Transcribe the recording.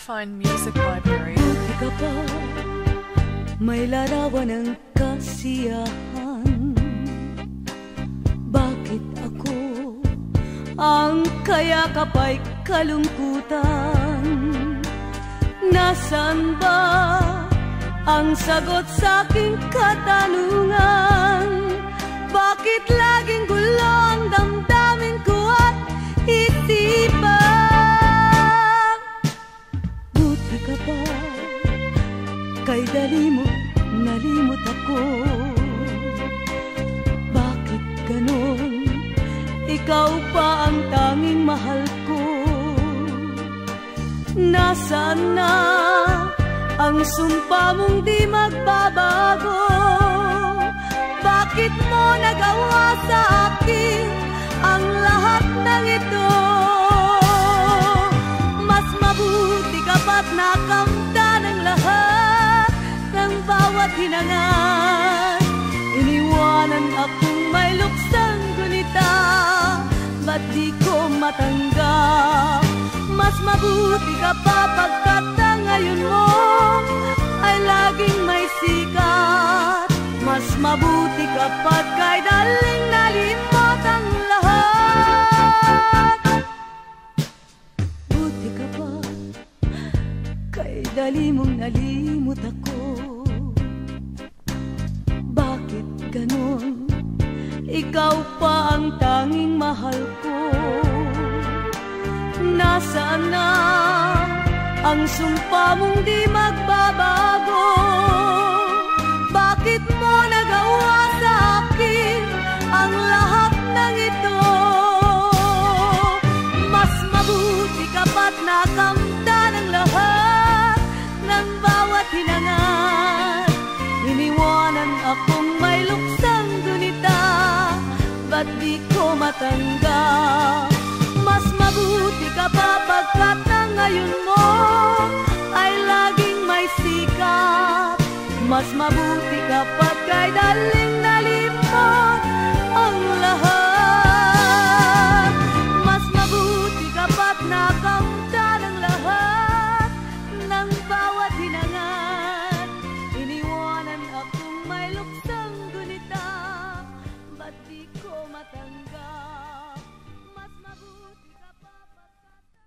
find music library. Buti ka pa, may larawan ng kasiyahan. Bakit ako ang kayakap ay kalungkutan? Nasaan ba ang sagot sa aking katanungan? Bakit laging gulo ang damdamin ko at isipan? Buti ka pa, kay dali mo nalimot ako. Bakit ganon? Ikaw pa ang tanging mahal ko. Nasaan na ang sumpa mong di magbabago? Bakit mo nagawa sa akin ang lahat ng ito? Mas mabuti ka pa't nakamtan ng lahat ng bawat hinangan. Iniwanan akong may luksang gunita, ba't di ko matanggap? Mas mabuti ka pa pagkat ang ngayon mo ay laging may sikat. Mas mabuti ka pa't kay daling nalimot ang lahat. Buti ka pa, kay dali mong nalimot ako. Bakit ganon? Ikaw pa ang tanging mahal ko. Nasaan na ang sumpa mong di magbabago? Bakit mo nagawa sa akin ang lahat ng ito? Mas mabuti ka pa't nakamtan ang lahat ng bawat hinangan. Iniwanan akong may luksang gunita, ba't di ko matanggap? Mas mabuti ka pa pagkat ang ngayon mo ay laging may sikat. Mas mabuti ka pa't kay dali